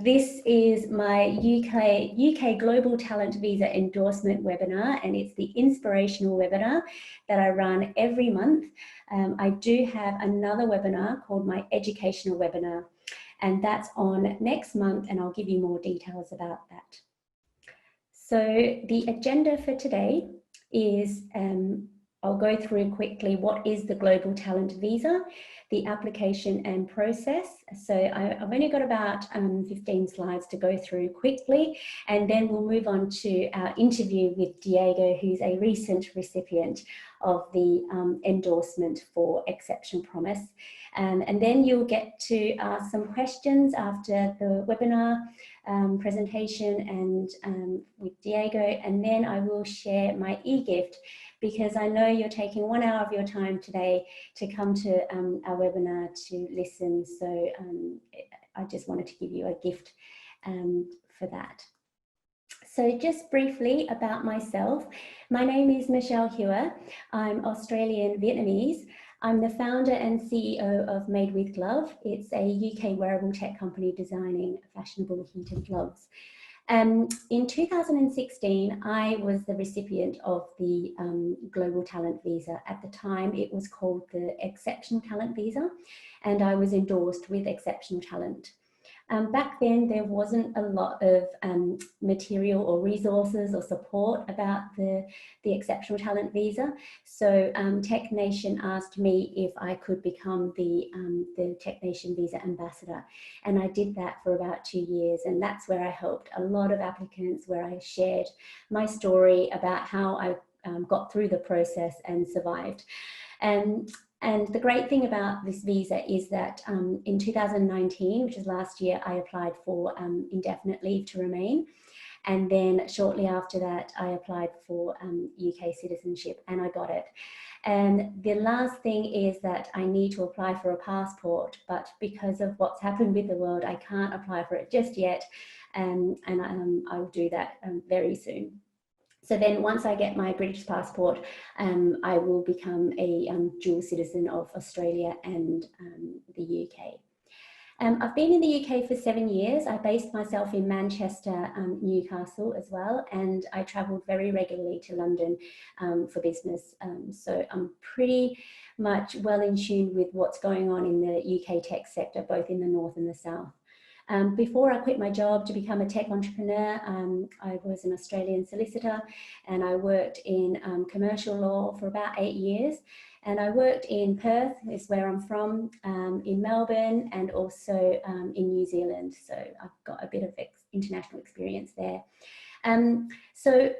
This is my UK Global Talent Visa endorsement webinar, and it's the Inspirational webinar that I run every month. I do have another webinar called my Educational webinar, and that's on next month, and I'll give you more details about that. So the agenda for today is I'll go through quickly what is the Global Talent Visa, the application and process. So I've only got about 15 slides to go through quickly, and then we'll move on to our interview with Diego, who's a recent recipient of the endorsement for Exceptional Promise. And then you'll get to ask some questions after the webinar presentation and with Diego, and then I will share my e-gift, because I know you're taking 1 hour of your time today to come to our webinar to listen. So I just wanted to give you a gift for that. So just briefly about myself, my name is Michelle Hewer. I'm Australian Vietnamese. I'm the founder and CEO of Made with Glove. It's a UK wearable tech company designing fashionable heated gloves. In 2016, I was the recipient of the Global Talent Visa. At the time, it was called the Exceptional Talent Visa, and I was endorsed with Exceptional Talent. Back then, there wasn't a lot of material or resources or support about the Exceptional Talent Visa. So Tech Nation asked me if I could become the Tech Nation Visa Ambassador. And I did that for about 2 years. And that's where I helped a lot of applicants, where I shared my story about how I got through the process and survived. And the great thing about this visa is that in 2019, which is last year, I applied for indefinite leave to remain. And then shortly after that, I applied for UK citizenship, and I got it. And the last thing is that I need to apply for a passport, but because of what's happened with the world, I can't apply for it just yet. And I'll do that very soon. So then once I get my British passport, I will become a dual citizen of Australia and the UK. I've been in the UK for 7 years. I based myself in Manchester, Newcastle as well, and I travelled very regularly to London for business. So I'm pretty much well in tune with what's going on in the UK tech sector, both in the north and the south. Before I quit my job to become a tech entrepreneur, I was an Australian solicitor, and I worked in commercial law for about 8 years. And I worked in Perth, is where I'm from, in Melbourne, and also in New Zealand. So I've got a bit of international experience there. So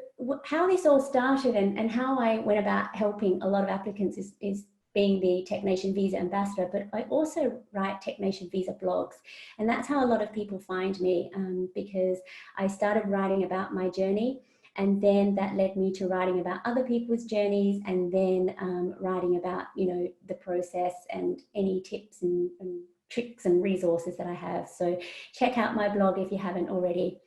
how this all started and how I went about helping a lot of applicants is being the Tech Nation Visa Ambassador, but I also write Tech Nation Visa blogs. And that's how a lot of people find me, because I started writing about my journey, and then that led me to writing about other people's journeys, and then writing about, you know, the process and any tips and tricks and resources that I have. So check out my blog if you haven't already.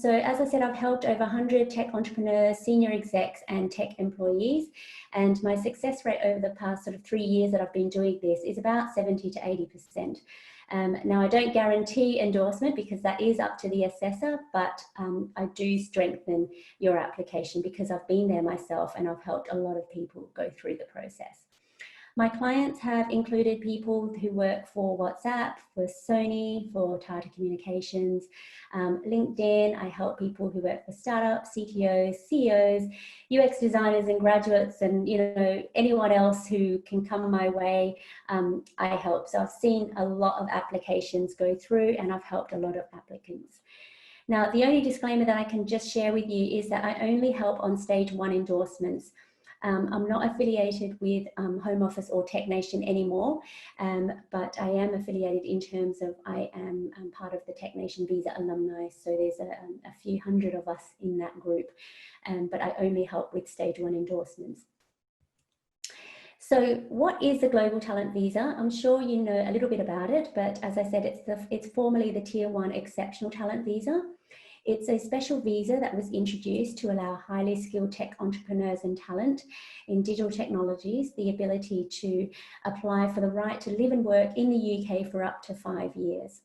So as I said, I've helped over 100 tech entrepreneurs, senior execs, and tech employees. And my success rate over the past sort of 3 years that I've been doing this is about 70 to 80%. Now, I don't guarantee endorsement because that is up to the assessor, but I do strengthen your application because I've been there myself and I've helped a lot of people go through the process. My clients have included people who work for WhatsApp, for Sony, for Tata Communications, LinkedIn. I help people who work for startups, CTOs, CEOs, UX designers and graduates, and, you know, anyone else who can come my way, I help. So I've seen a lot of applications go through, and I've helped a lot of applicants. Now, the only disclaimer that I can just share with you is that I only help on stage 1 endorsements. I'm not affiliated with Home Office or Tech Nation anymore, but I am affiliated in terms of I am part of the Tech Nation Visa alumni. So there's a few hundred of us in that group, but I only help with stage 1 endorsements. So what is the Global Talent Visa? I'm sure you know a little bit about it, but as I said, it's formally the Tier 1 Exceptional Talent Visa. It's a special visa that was introduced to allow highly skilled tech entrepreneurs and talent in digital technologies the ability to apply for the right to live and work in the UK for up to 5 years.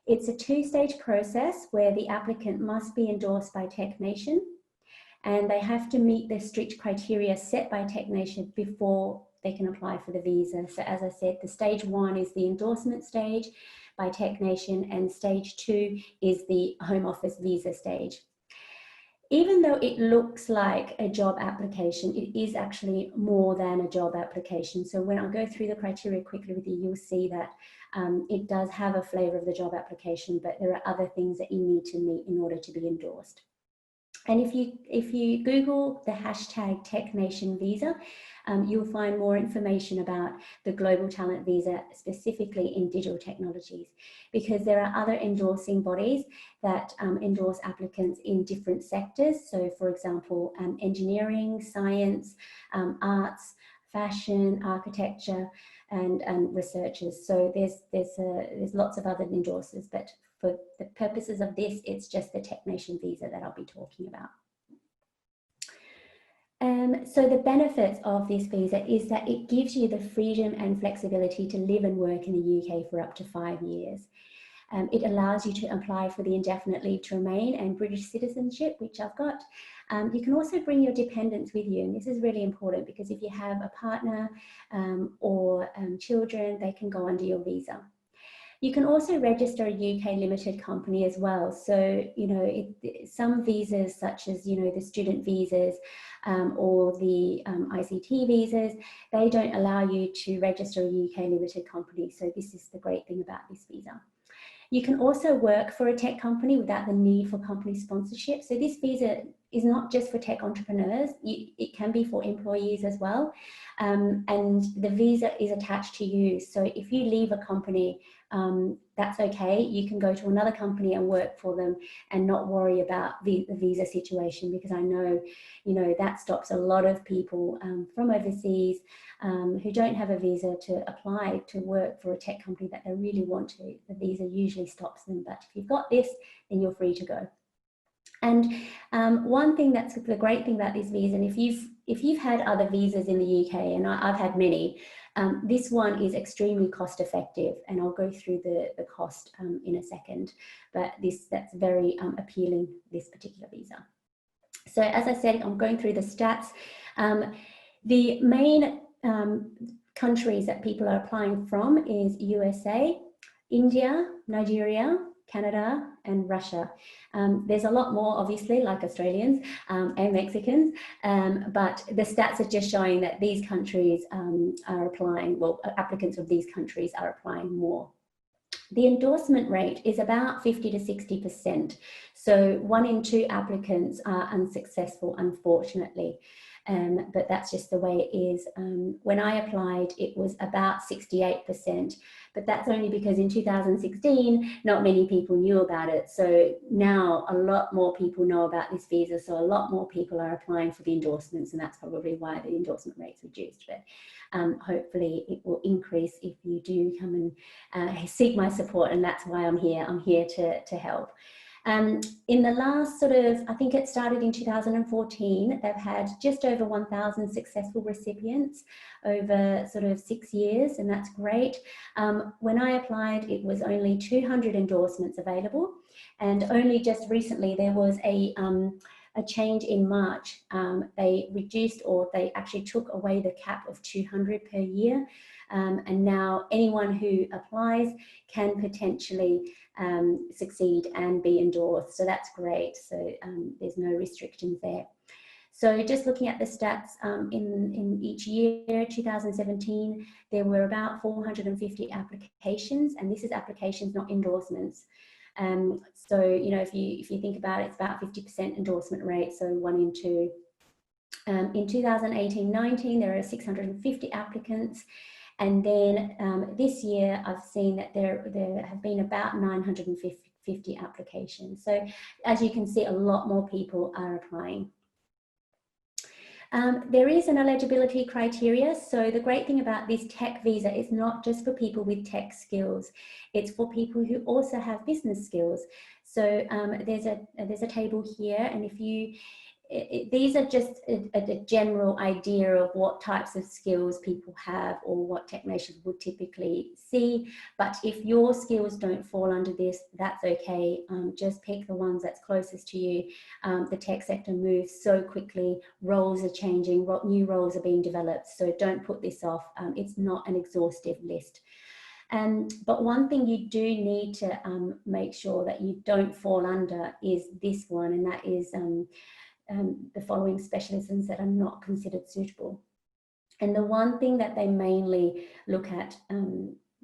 It's a two-stage process where the applicant must be endorsed by Tech Nation, and they have to meet the strict criteria set by Tech Nation before they can apply for the visa. So as I said, the stage 1 is the endorsement stage by Tech Nation, and stage 2 is the Home Office visa stage. Even though it looks like a job application, it is actually more than a job application. So when I go through the criteria quickly with you, you'll see that it does have a flavour of the job application, but there are other things that you need to meet in order to be endorsed. And if you Google the hashtag TechNationVisa, you'll find more information about the Global Talent Visa, specifically in digital technologies, because there are other endorsing bodies that endorse applicants in different sectors. So for example, engineering, science, arts, fashion, architecture, and researchers. So there's lots of other endorsers, but for the purposes of this, it's just the Tech Nation visa that I'll be talking about. So the benefits of this visa is that it gives you the freedom and flexibility to live and work in the UK for up to 5 years. It allows you to apply for the indefinite leave to remain and British citizenship, which I've got. You can also bring your dependents with you, and this is really important because if you have a partner or children, they can go under your visa. You can also register a UK limited company as well. So, you know, some visas such as, you know, the student visas or the ICT visas, they don't allow you to register a UK limited company. So this is the great thing about this visa. You can also work for a tech company without the need for company sponsorship. So this visa is not just for tech entrepreneurs, it can be for employees as well. And the visa is attached to you. So if you leave a company, that's okay. You can go to another company and work for them and not worry about the visa situation, because I know, you know, that stops a lot of people from overseas who don't have a visa to apply to work for a tech company that they really want to. The visa usually stops them, but if you've got this, then you're free to go. And one thing that's the great thing about this visa, and if you've had other visas in the UK, and I've had many, this one is extremely cost effective, and I'll go through the cost in a second, but that's very appealing, this particular visa. So as I said, I'm going through the stats. The main countries that people are applying from is USA, India, Nigeria, Canada, and Russia. There's a lot more, obviously, like Australians and Mexicans, but the stats are just showing that these countries are applying, well, applicants of these countries are applying more. The endorsement rate is about 50 to 60%. So 1 in 2 applicants are unsuccessful, unfortunately. But that's just the way it is. When I applied, it was about 68%, but that's only because in 2016, not many people knew about it. So now a lot more people know about this visa. So a lot more people are applying for the endorsements, and that's probably why the endorsement rate's reduced. But hopefully it will increase if you do come and seek my support, and that's why I'm here. I'm here to help. In the last I think it started in 2014, they've had just over 1,000 successful recipients over 6 years, and that's great. When I applied, it was only 200 endorsements available, and only just recently there was a change in March. They reduced, or they actually took away the cap of 200 per year. And now anyone who applies can potentially succeed and be endorsed. So that's great. So there's no restrictions there. So just looking at the stats in each year, 2017, there were about 450 applications, and this is applications, not endorsements. So, you know, if you think about it, it's about 50% endorsement rate, so 1 in 2. In 2018-19, there are 650 applicants. And then this year, I've seen that there have been about 950 applications. So as you can see, a lot more people are applying. There is an eligibility criteria. So the great thing about this tech visa is not just for people with tech skills, it's for people who also have business skills. So there's a table here, and if these are just a general idea of what types of skills people have or what technicians would typically see. But if your skills don't fall under this, that's okay. Just pick the ones that's closest to you. The tech sector moves so quickly, roles are changing, new roles are being developed, so don't put this off. It's not an exhaustive list. But one thing you do need to make sure that you don't fall under is this one, and that is the following specialisms that are not considered suitable. And the one thing that they mainly look at,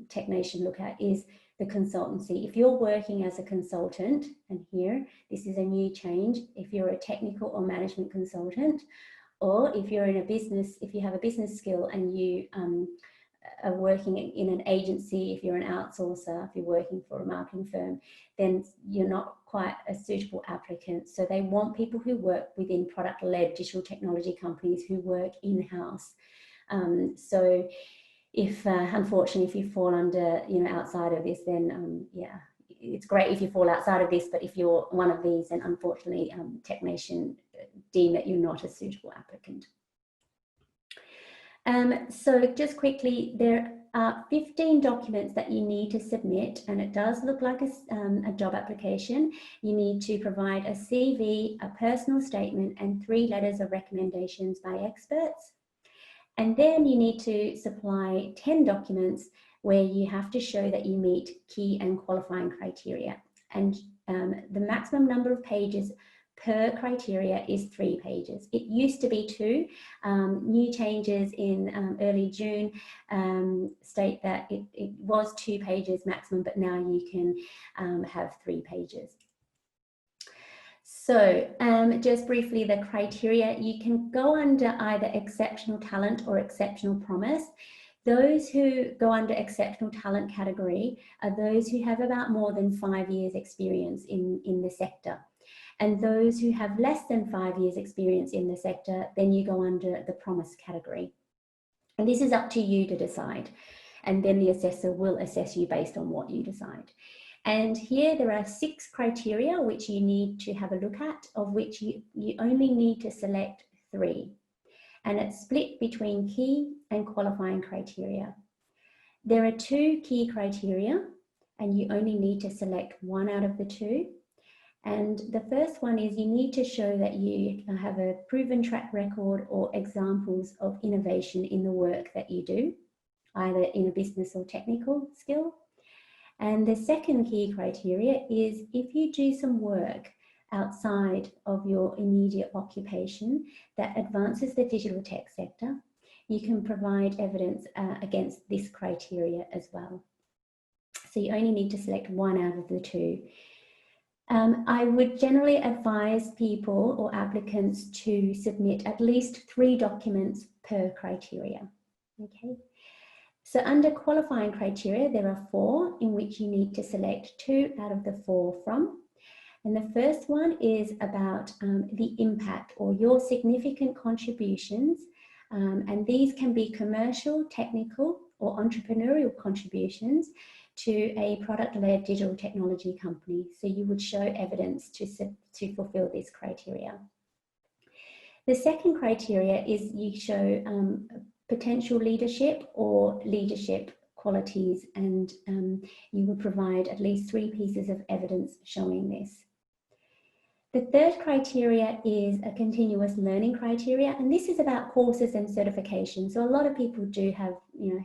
technicians look at, is the consultancy. If you're working as a consultant, and here, this is a new change, if you're a technical or management consultant, or if you're in a business, if you have a business skill and you are working in an agency, if you're an outsourcer, if you're working for a marketing firm, then you're not quite a suitable applicant. So they want people who work within product-led digital technology companies who work in-house. So if, unfortunately, if you fall under, outside of this, then yeah, it's great if you fall outside of this, but if you're one of these, then unfortunately, technician deem that you're not a suitable applicant. So just quickly, there are 15 documents that you need to submit, and it does look like a job application. You need to provide a CV, a personal statement, and 3 letters of recommendations by experts. And then you need to supply 10 documents where you have to show that you meet key and qualifying criteria. And the maximum number of pages per criteria is 3 pages. It used to be 2. New changes in early June state that it was 2 pages maximum, but now you can have 3 pages. So just briefly, the criteria, you can go under either exceptional talent or exceptional promise. Those who go under exceptional talent category are those who have about more than 5 years experience in the sector. And those who have less than 5 years experience in the sector, then you go under the promise category. And this is up to you to decide. And then the assessor will assess you based on what you decide. And here there are 6 criteria which you need to have a look at, of which you only need to select 3. And it's split between key and qualifying criteria. There are 2 key criteria, and you only need to select 1 out of the 2. And the first one is you need to show that you have a proven track record or examples of innovation in the work that you do, either in a business or technical skill. And the second key criteria is if you do some work outside of your immediate occupation that advances the digital tech sector, you can provide evidence against this criteria as well. So you only need to select 1 out of the 2. I would generally advise people or applicants to submit at least 3 documents per criteria. Okay. So under qualifying criteria, there are 4 in which you need to select 2 out of the 4 from. And the first one is about the impact or your significant contributions. And these can be commercial, technical, or entrepreneurial contributions to a product-led digital technology company. So you would show evidence to fulfill this criteria. The second criteria is you show potential leadership or leadership qualities, and you would provide at least 3 pieces of evidence showing this. The third criteria is a continuous learning criteria, and this is about courses and certifications. So a lot of people do have,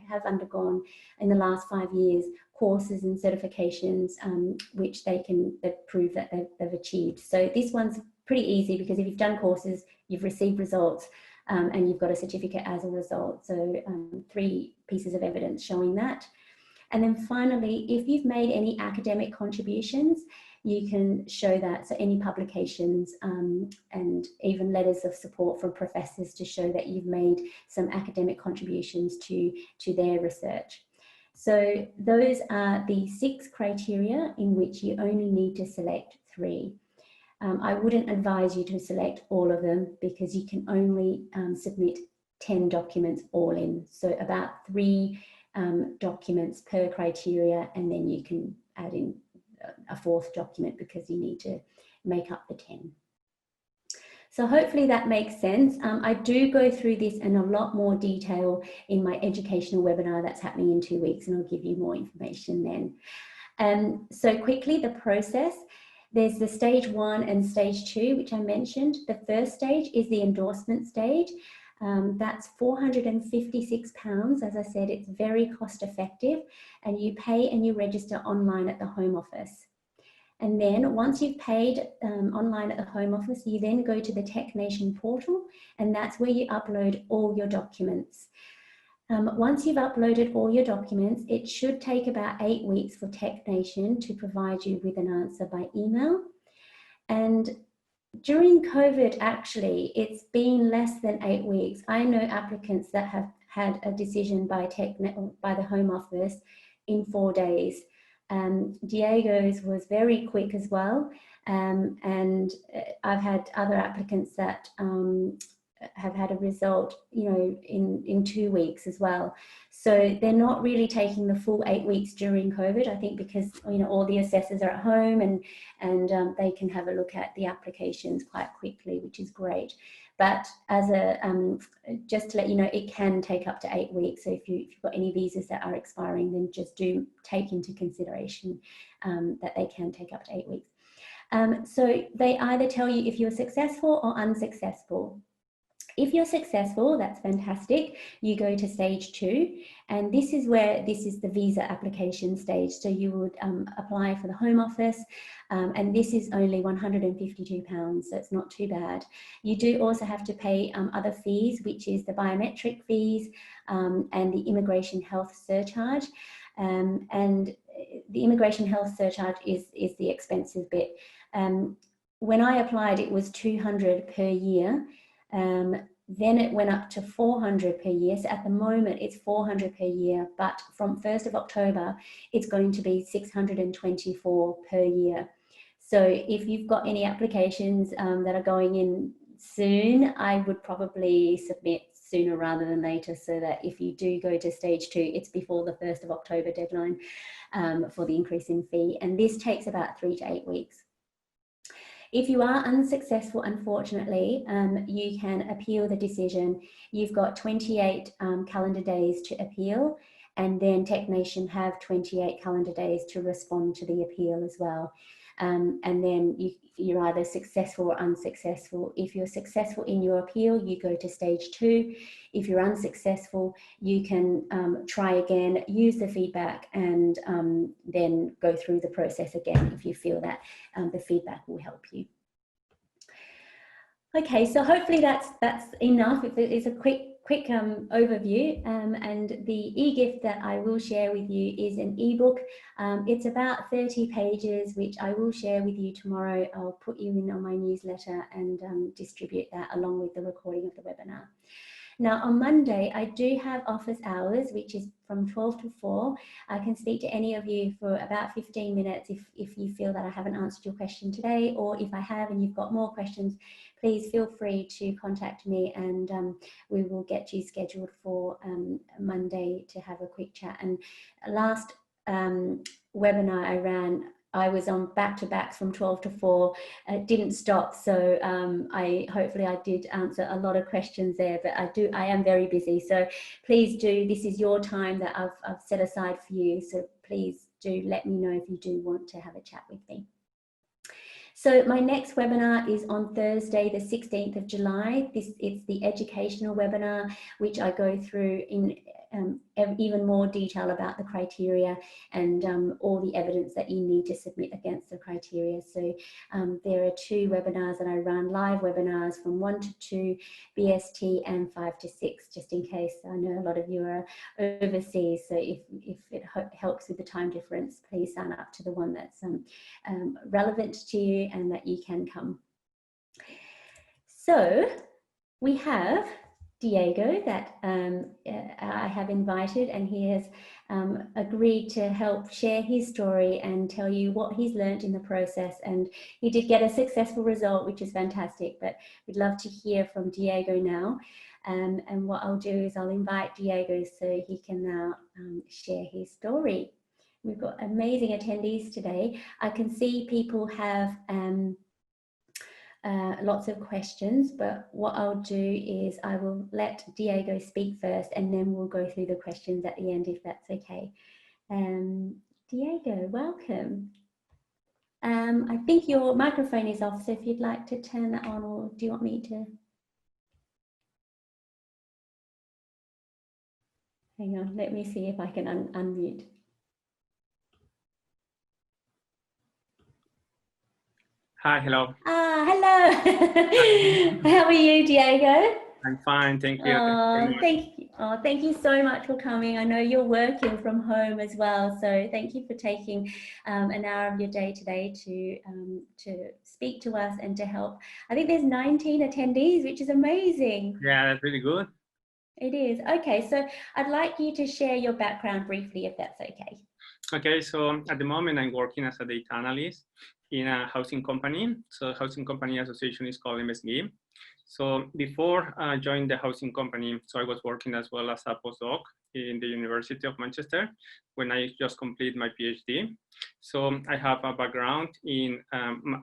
have undergone in the last 5 years courses and certifications which they prove that they've achieved. So this one's pretty easy because if you've done courses, you've received results and you've got a certificate as a result. So 3 pieces of evidence showing that. And then finally, if you've made any academic contributions, you can show that, so any publications and even letters of support from professors to show that you've made some academic contributions to their research. So those are the 6 criteria in which you only need to select 3. I wouldn't advise you to select all of them because you can only submit 10 documents all in. So about 3 documents per criteria, and then you can add in a 4th document because you need to make up the 10. So hopefully that makes sense. I do go through this in a lot more detail in my educational webinar that's happening in 2 weeks, and I'll give you more information then. So quickly, the process. There's the stage 1 and stage 2, which I mentioned. The first stage is the endorsement stage. That's £456. As I said, it's very cost effective, and you pay and you register online at the Home Office. And then once you've paid online at the Home Office, you then go to the Tech Nation portal, and that's where you upload all your documents. Once you've uploaded all your documents, it should take about 8 weeks for Tech Nation to provide you with an answer by email. And during COVID, actually, it's been less than 8 weeks. I know applicants that have had a decision by the Home Office in 4 days. Diego's was very quick as well, and I've had other applicants that have had a result, you know, in 2 weeks as well. So they're not really taking the full 8 weeks during COVID, I think, because, you know, all the assessors are at home, and they can have a look at the applications quite quickly, which is great. But as a just to let you know, it can take up to 8 weeks. So if you've got any visas that are expiring, then just do take into consideration that they can take up to 8 weeks. So they either tell you if you're successful or unsuccessful. If you're successful, that's fantastic. You go to stage 2, and this is the visa application stage. So you would apply for the Home Office, and this is only £152, so it's not too bad. You do also have to pay other fees, which is the biometric fees and the immigration health surcharge. And the immigration health surcharge is the expensive bit. When I applied, it was £200 per year. Then it went up to £400 per year. So at the moment it's £400 per year, but from 1st of October, it's going to be £624 per year. So if you've got any applications that are going in soon, I would probably submit sooner rather than later, so that if you do go to stage 2, it's before the 1st of October deadline for the increase in fee. And this takes about 3 to 8 weeks. If you are unsuccessful, unfortunately, you can appeal the decision. You've got 28 calendar days to appeal, and then Tech Nation have 28 calendar days to respond to the appeal as well. And then you're either successful or unsuccessful. If you're successful in your appeal, you go to stage 2. If you're unsuccessful, you can try again, use the feedback, and then go through the process again if you feel that the feedback will help you. Okay, so hopefully that's enough. It's a quick overview, and the e-gift that I will share with you is an ebook. It's about 30 pages, which I will share with you tomorrow. I'll put you in on my newsletter and distribute that along with the recording of the webinar. Now on Monday, I do have office hours, which is from 12 to 4. I can speak to any of you for about 15 minutes if you feel that I haven't answered your question today, or if I have and you've got more questions, please feel free to contact me, and we will get you scheduled for Monday to have a quick chat. And last webinar I ran, I was on back-to-backs from 12 to 4. It didn't stop, so hopefully I did answer a lot of questions there, but I am very busy. So please do, this is your time that I've set aside for you. So please do let me know if you do want to have a chat with me. So my next webinar is on Thursday, the 16th of July. It's the educational webinar, which I go through in even more detail about the criteria and all the evidence that you need to submit against the criteria. So there are 2 webinars that I run, live webinars from 1 to 2, BST, and 5 to 6, just in case. I know a lot of you are overseas, so if it helps with the time difference, please sign up to the one that's relevant to you and that you can come. So we have Diego that I have invited, and he has agreed to help share his story and tell you what he's learned in the process. And he did get a successful result, which is fantastic, but we'd love to hear from Diego now. And what I'll do is I'll invite Diego so he can now share his story. We've got amazing attendees today. I can see people have lots of questions, but what I'll do is I will let Diego speak first, and then we'll go through the questions at the end, if that's okay. Diego, welcome. I think your microphone is off, so if you'd like to turn that on, or do you want me to? Hang on, let me see if I can unmute. Hi, hello. Hello. How are you, Diego? I'm fine, thank you. Thank you so much for coming. I know you're working from home as well, so thank you for taking an hour of your day today to speak to us and to help. I think there's 19 attendees, which is amazing. Yeah, that's really good. It is. Okay, so I'd like you to share your background briefly, if that's okay. Okay, so at the moment I'm working as a data analyst in a housing company. So housing company association is called MSG. So before I joined the housing company, so I was working as well as a postdoc in the University of Manchester when I just completed my PhD. So I have a background in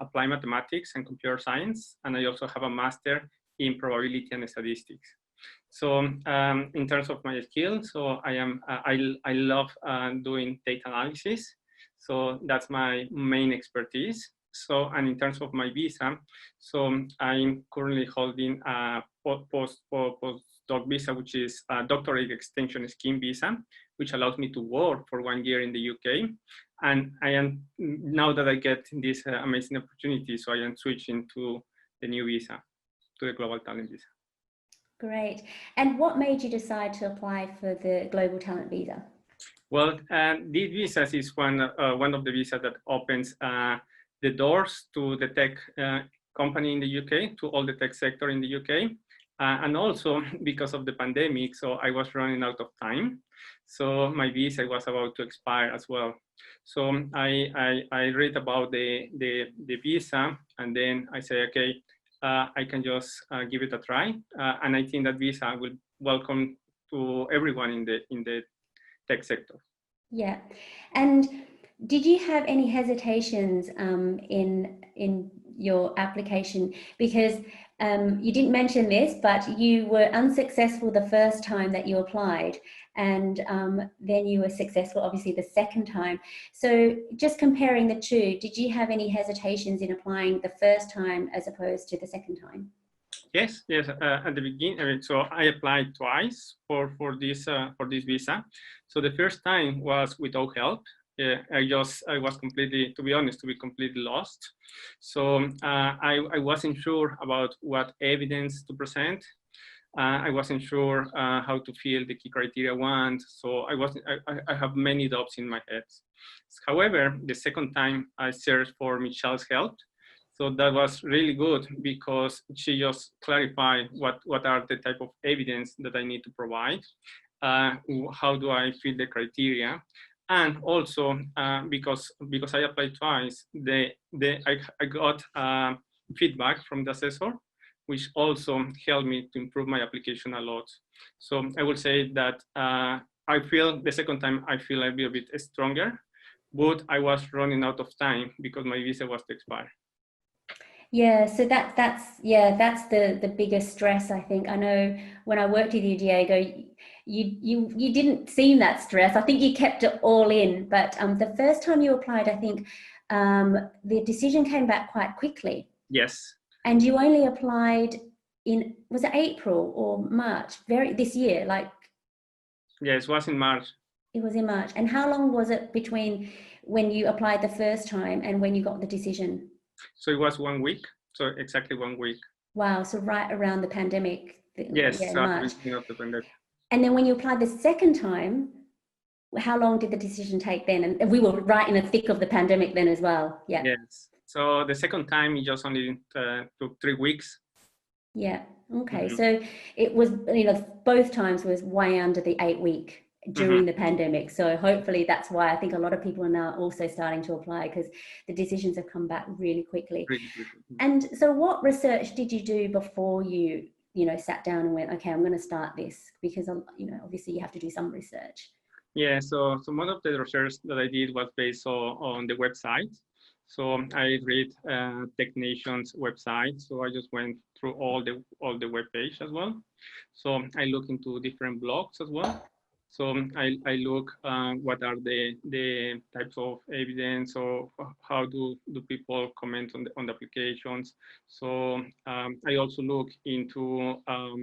applied mathematics and computer science, and I also have a master in probability and statistics. So in terms of my skills, so I love doing data analysis. So that's my main expertise. So, and in terms of my visa, so I'm currently holding a postdoc visa, which is a doctorate extension scheme visa, which allows me to work for 1 year in the UK. And I am, now that I get this amazing opportunity, so I am switching to the new visa, to the Global Talent Visa. Great. And what made you decide to apply for the Global Talent Visa? Well, this visa is one of the visas that opens the doors to the tech company in the UK, to all the tech sector in the UK. And also because of the pandemic, so I was running out of time. So my visa was about to expire as well. So I read about the visa, and then I say, okay, I can just give it a try. And I think that visa will welcome to everyone in the tech sector. Yeah. And did you have any hesitations in your application? Because you didn't mention this, but you were unsuccessful the first time that you applied, and then you were successful, obviously, the second time. So just comparing the two, did you have any hesitations in applying the first time as opposed to the second time? Yes. At the beginning, so I applied twice for this visa. So the first time was without help. I was completely, to be honest, completely lost. So I wasn't sure about what evidence to present. I wasn't sure how to fill the key criteria one. So I have many doubts in my head. However, the second time I searched for Michelle's help. So that was really good because she just clarified what are the type of evidence that I need to provide, how do I fill the criteria, and also because I applied twice, I got feedback from the assessor, which also helped me to improve my application a lot. So I would say that I feel the second time I feel a little bit stronger, but I was running out of time because my visa was to expire. Yeah, so that's the biggest stress, I think. I know when I worked with you, Diego, you didn't seem that stressed. I think you kept it all in. But the first time you applied, I think the decision came back quite quickly. Yes. And you only applied in, was it April or March? This year, like. Yes, it was in March. It was in March. And how long was it between when you applied the first time and when you got the decision? So it was 1 week. So exactly 1 week. Wow. So right around the pandemic. Yes. Yeah, so March. Of the pandemic. And then when you applied the second time, how long did the decision take then? And we were right in the thick of the pandemic then as well. Yeah. Yes. So the second time it just only took 3 weeks. Yeah. Okay. Mm-hmm. So it was, both times was way under the 8 week during the pandemic. So hopefully that's why I think a lot of people are now also starting to apply, because the decisions have come back really quickly. And so what research did you do before you sat down and went, okay, I'm going to start this? Because, obviously you have to do some research. Yeah, so one of the research that I did was based on the website. So I read TechNation's website. So I just went through all the web page as well. So I look into different blogs as well. So I look what are the types of evidence, or how do people comment on the applications. So I also look into how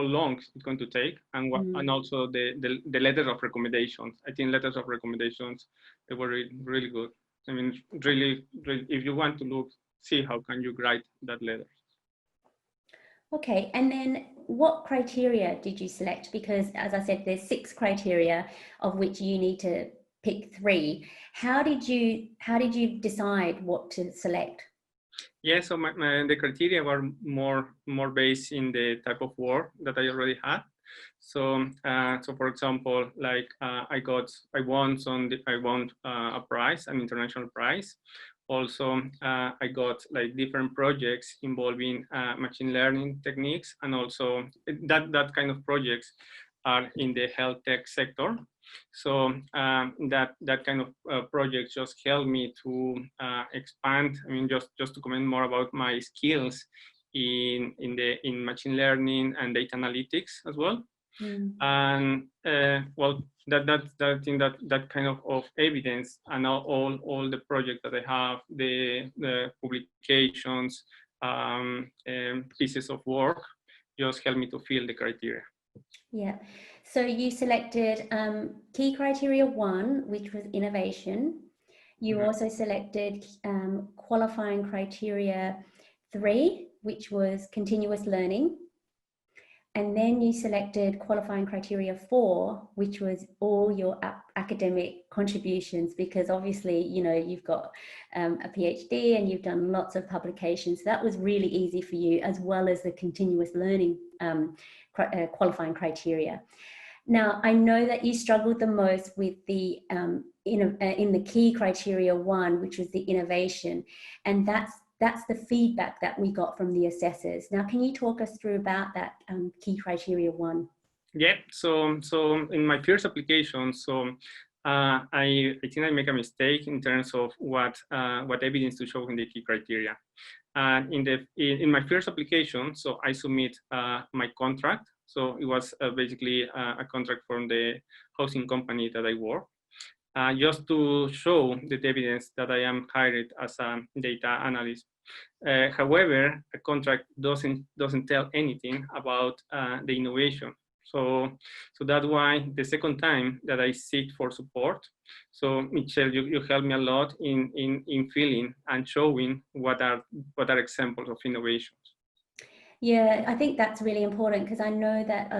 long it's going to take, and and also the letters of recommendations. I think letters of recommendations, they were really good. I mean, really, if you want to look, see how can you write that letter. Okay, and then what criteria did you select? Because as I said, there's 6 criteria of which you need to pick 3. How did you decide what to select? Yeah, so the criteria were more based in the type of work that I already had. So, so for example, like I won a prize, an international prize. Also, I got like different projects involving machine learning techniques, and also that kind of projects are in the health tech sector. So that kind of project just helped me to expand. I mean, just to comment more about my skills in machine learning and data analytics as well. And well, that thing, that kind of evidence, and all the projects that I have, the publications, pieces of work, just help me to fill the criteria. Yeah, so you selected key criteria 1, which was innovation. You also selected qualifying criteria 3, which was continuous learning. And then you selected qualifying criteria 4, which was all your academic contributions, because obviously, you know, you've got a PhD and you've done lots of publications. So that was really easy for you, as well as the continuous learning qualifying criteria. Now, I know that you struggled the most with the in the key criteria 1, which was the innovation, and that's the feedback that we got from the assessors. Now, can you talk us through about that key criteria 1? Yeah, so in my first application, so I think I make a mistake in terms of what evidence to show in the key criteria. In my first application, so I submit my contract. So it was basically a contract from the housing company that I work, just to show the evidence that I am hired as a data analyst. However, a contract doesn't tell anything about the innovation. So that's why the second time that I seek for support. So Michelle, you helped me a lot in filling and showing what are examples of innovations. Yeah, I think that's really important, because I know that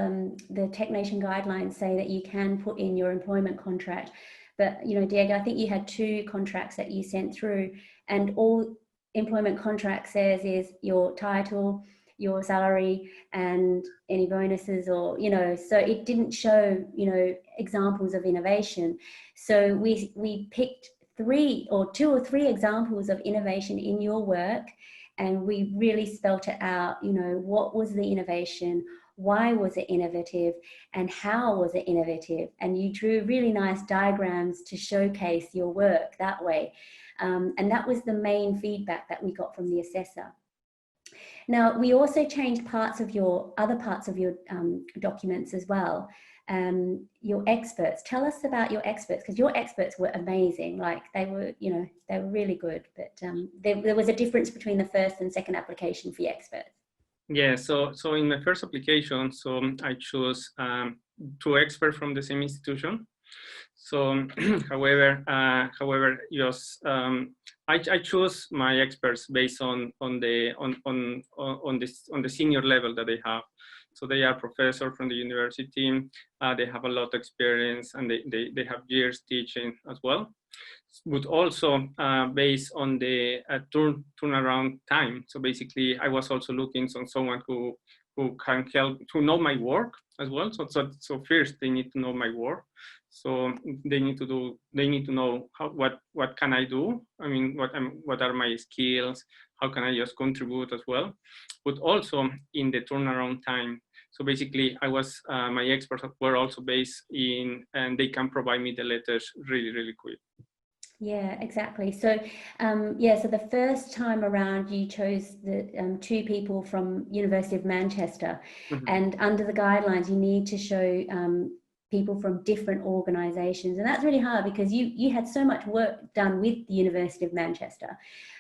the TechNation guidelines say that you can put in your employment contract. But, you know, Diego, I think you had 2 contracts that you sent through, and all employment contract says is your title, your salary, and any bonuses, or, you know, so it didn't show, you know, examples of innovation. So we picked 2 or 3 examples of innovation in your work, and we really spelt it out, you know, what was the innovation, why was it innovative, and how was it innovative? And you drew really nice diagrams to showcase your work that way. And that was the main feedback that we got from the assessor. Now, we also changed other parts of your documents as well. Your experts. Tell us about your experts, because your experts were amazing. Like, they were, you know, they were really good. But there was a difference between the first and second application for your experts. Yeah, so in my first application, so I chose 2 experts from the same institution. So, however, just I choose my experts based on the senior level that they have. So they are professors from the university. They have a lot of experience, and they have years teaching as well. But also based on the turnaround time. So basically, I was also looking for someone who can help to know my work as well. So first they need to know my work. So they need to know what can I do. I mean, what are my skills? How can I just contribute as well? But also in the turnaround time. So basically, my experts were also based in, and they can provide me the letters really quick. Yeah, exactly. So, yeah, so the first time around you chose the two people from University of Manchester, Mhm. and under the guidelines you need to show people from different organisations, and that's really hard because you had so much work done with the University of Manchester,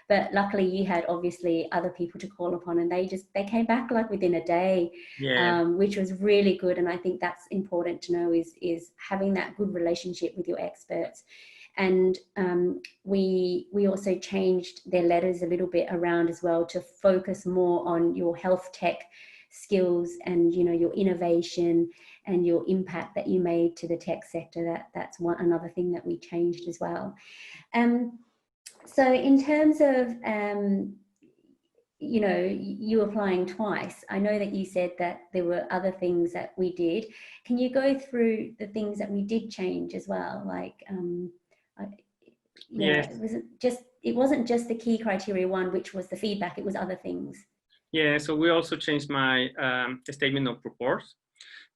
but luckily you had obviously other people to call upon, and they came back like within a day, Yeah. which was really good. And I think that's important to know is having that good relationship with your experts. And we also changed their letters a little bit around as well to focus more on your health tech skills and your innovation and your impact that you made to the tech sector. That's another thing that we changed as well. So in terms of you applying twice, I know that you said that there were other things that we did. Can you go through the things that we did change as well? Like yeah, Yes. it wasn't just the key criteria one, which was the feedback, it was other things. Yeah, so we also changed my statement of purpose.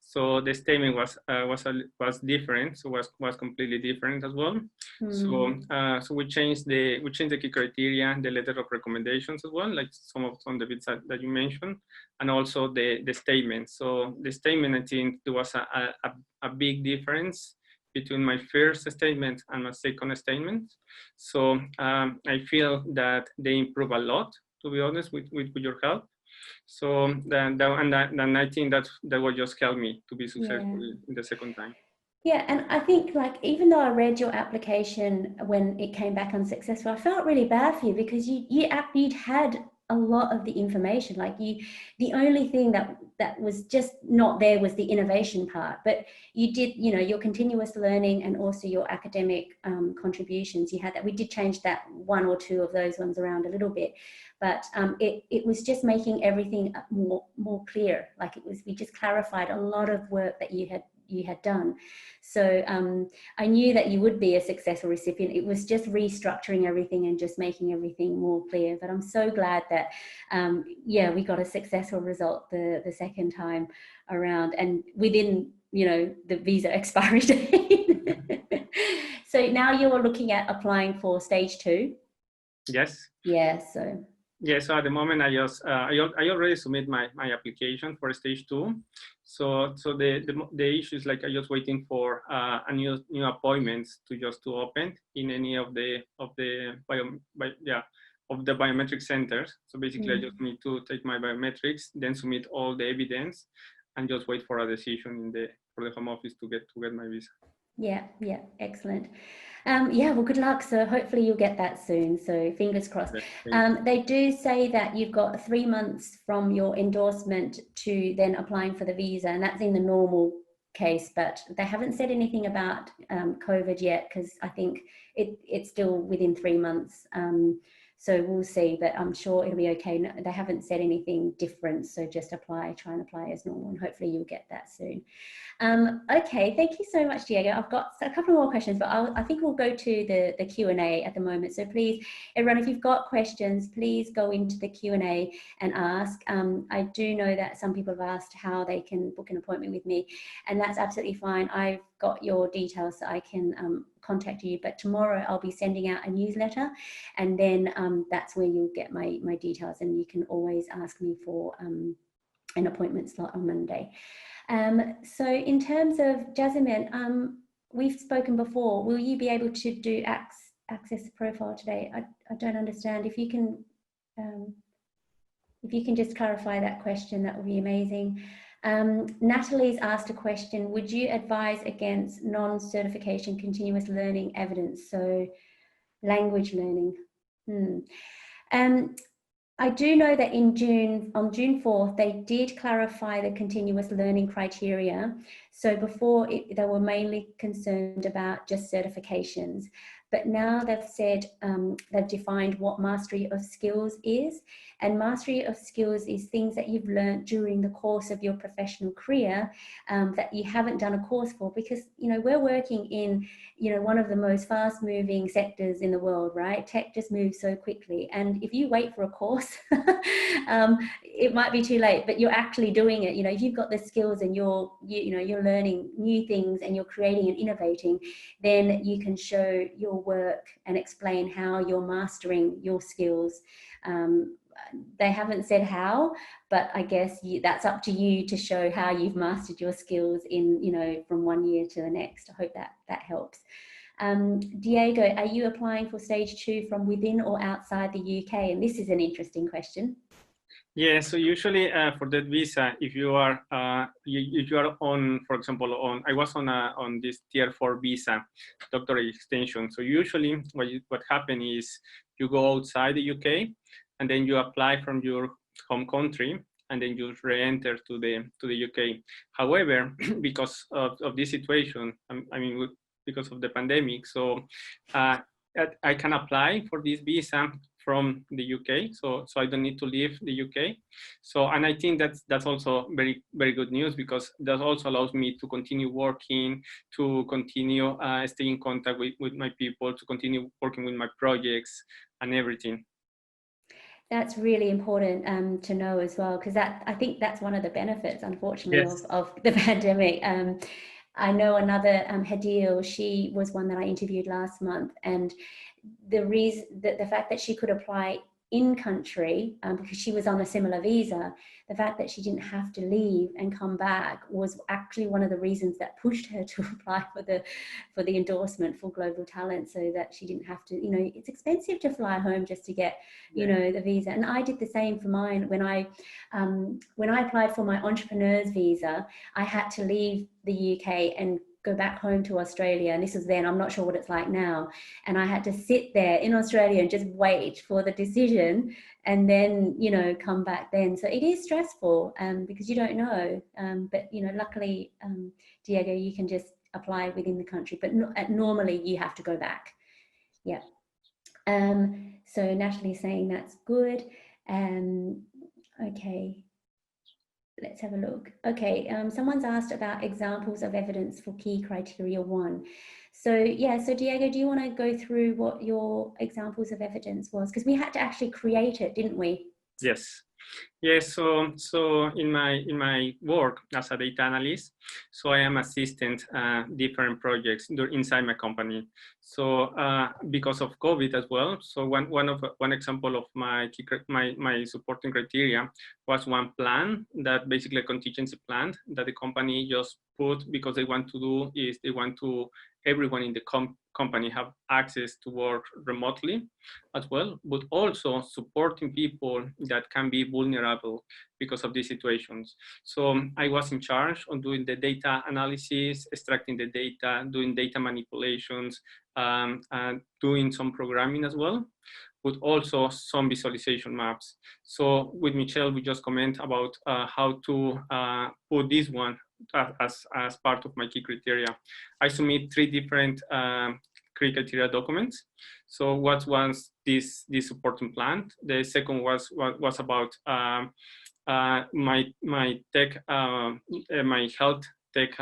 So the statement was different, so was completely different as well. So we changed the key criteria, the letter of recommendations as well, like some of the bits that you mentioned, and also the statement. So the statement, I think there was a big difference between my first statement and my second statement. So I feel that they improve a lot, to be honest, with your help. So then I think that will just help me to be successful in the second time. Yeah, and I think like even though I read your application when it came back unsuccessful, I felt really bad for you because you'd had a lot of the information. Like the only thing that was just not there was the innovation part. But you did, your continuous learning and also your academic contributions. You had that. We did change that one or two of those ones around a little bit, but it was just making everything more clear. Like we just clarified a lot of work that you had done. So I knew that you would be a successful recipient. It was just restructuring everything and just making everything more clear. But I'm so glad that, we got a successful result the second time around and within, the visa expiry date. So now you're looking at applying for stage 2? Yes. Yeah, so. Yeah, so at the moment I already submit my application for stage 2. So the issue is like I just waiting for a new appointments to open in any of the biometric centers. So basically I just need to take my biometrics, then submit all the evidence, and just wait for a decision for the home office to get my visa. Yeah, excellent. Well, good luck. So hopefully you'll get that soon. So fingers crossed. They do say that you've got 3 months from your endorsement to then applying for the visa, and that's in the normal case, but they haven't said anything about COVID yet, because I think it's still within 3 months. So we'll see, but I'm sure it'll be okay. No, they haven't said anything different, so just try and apply as normal, and hopefully you'll get that soon. Okay, thank you so much, Diego. I've got a couple more questions, but I think we'll go to the Q&A at the moment. So please, everyone, if you've got questions, please go into the Q&A and ask. I do know that some people have asked how they can book an appointment with me, and that's absolutely fine. I've got your details so I can contact you, but tomorrow I'll be sending out a newsletter, and then that's where you'll get my details, and you can always ask me for an appointment slot on Monday. So in terms of Jasmine, we've spoken before. Will you be able to do access profile today? I don't understand. If you can just clarify that question, that would be amazing. Natalie's asked a question: would you advise against non-certification continuous learning evidence, so language learning? I do know that on June 4th, they did clarify the continuous learning criteria. So before they were mainly concerned about just certifications, but now they've said, they've defined what mastery of skills is. And mastery of skills is things that you've learned during the course of your professional career that you haven't done a course for, because, we're working in, one of the most fast moving sectors in the world, right? Tech just moves so quickly. And if you wait for a course, it might be too late, but you're actually doing it. If you've got the skills and you're you're learning new things and you're creating and innovating, then you can show your work and explain how you're mastering your skills. They haven't said how, but I guess that's up to you to show how you've mastered your skills in, from one year to the next. I hope that helps. Diego, are you applying for stage 2 from within or outside the UK? And this is an interesting question. Yeah, so usually for that visa, if you are if you are on, for example, I was on this tier 4 visa, doctorate extension. So usually what happens is you go outside the UK, and then you apply from your home country, and then you re-enter to the UK. However, because of this situation, I mean, because of the pandemic, so I can apply for this visa from the UK, so I don't need to leave the UK. So, and I think that's also very, very good news, because that also allows me to continue working, to continue staying in contact with my people, to continue working with my projects and everything. That's really important to know as well, because I think that's one of the benefits, unfortunately, Yes. of the pandemic. I know another Hadil, she was one that I interviewed last month, and the fact that she could apply in country, because she was on a similar visa, the fact that she didn't have to leave and come back was actually one of the reasons that pushed her to apply for the endorsement for global talent, so that she didn't have to, it's expensive to fly home just to get, the visa. And I did the same for mine. When I applied for my entrepreneur's visa, I had to leave the UK and go back home to Australia. And this was then, I'm not sure what it's like now. And I had to sit there in Australia and just wait for the decision, and then, come back then. So it is stressful because you don't know. But, luckily, Diego, you can just apply within the country, but normally you have to go back. Yeah. So Natalie's saying that's good. Okay. Let's have a look. Okay, someone's asked about examples of evidence for key criteria 1. So yeah, so Diego, do you want to go through what your examples of evidence was? Because we had to actually create it, didn't we? Yes. Yes, so in my work as a data analyst, so I am assisting different projects inside my company. So because of COVID as well, so one example of my supporting criteria was one plan, that basically a contingency plan that the company just put, because they want to everyone in the company have access to work remotely as well, but also supporting people that can be vulnerable because of these situations. So I was in charge on doing the data analysis, extracting the data, doing data manipulations, and doing some programming as well, but also some visualization maps. So with Michelle, we just comment about how to put this one as part of my key criteria. I submit 3 different key criteria documents. So what was this supporting plan? The second was about my tech, my health tech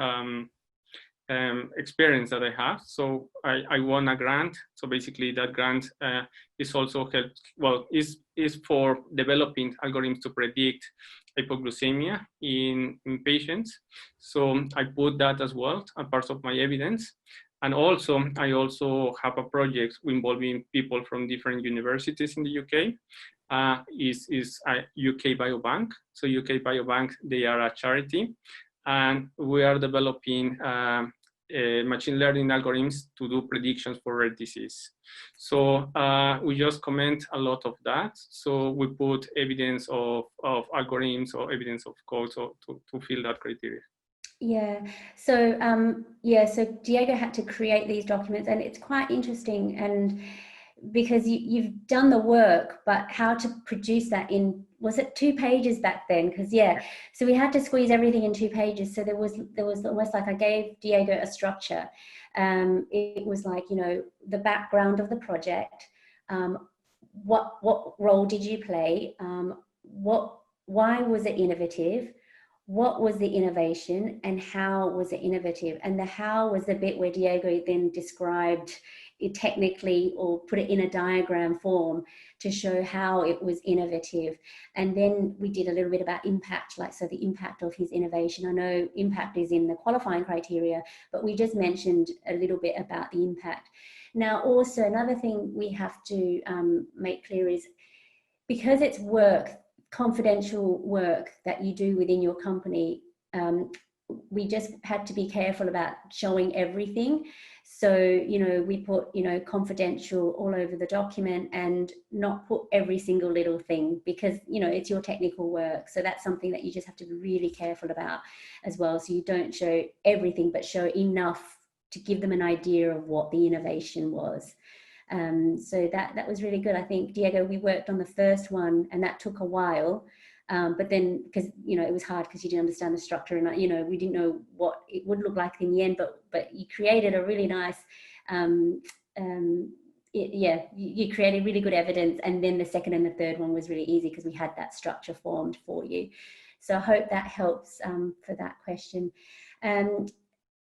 experience that I have. So I won a grant. So basically that grant is also is for developing algorithms to predict hypoglycemia in patients. So I put that as well as part of my evidence. And also, I also have a project involving people from different universities in the UK. Is a UK Biobank. So UK Biobank, they are a charity, and we are developing machine learning algorithms to do predictions for rare disease. So we just comment a lot of that. So we put evidence of algorithms or evidence of code to fill that criteria. Yeah. So so Diego had to create these documents, and it's quite interesting, and because you've done the work, but how to produce that in, was it 2 pages back then? Because so we had to squeeze everything in 2 pages. So there was almost like I gave Diego a structure. It was like, the background of the project, what role did you play, why was it innovative, what was the innovation and how was it innovative? And the how was the bit where Diego then described it technically, or put it in a diagram form to show how it was innovative. And then we did a little bit about impact, like, so the impact of his innovation. I know impact is in the qualifying criteria, but we just mentioned a little bit about the impact. Now, also another thing we have to make clear is, because it's work, confidential work that you do within your company, we just had to be careful about showing everything. So, you know, we put, you know, confidential all over the document and not put every single little thing, because, you know, it's your technical work. So that's something that you just have to be really careful about as well. So you don't show everything, but show enough to give them an idea of what the innovation was. So that was really good. I think, Diego, we worked on the first one and that took a while. But then, because, you know, it was hard because you didn't understand the structure, and, you know, we didn't know what it would look like in the end, but you created a really nice, you created really good evidence. And then the second and the third one was really easy because we had that structure formed for you. So I hope that helps for that question.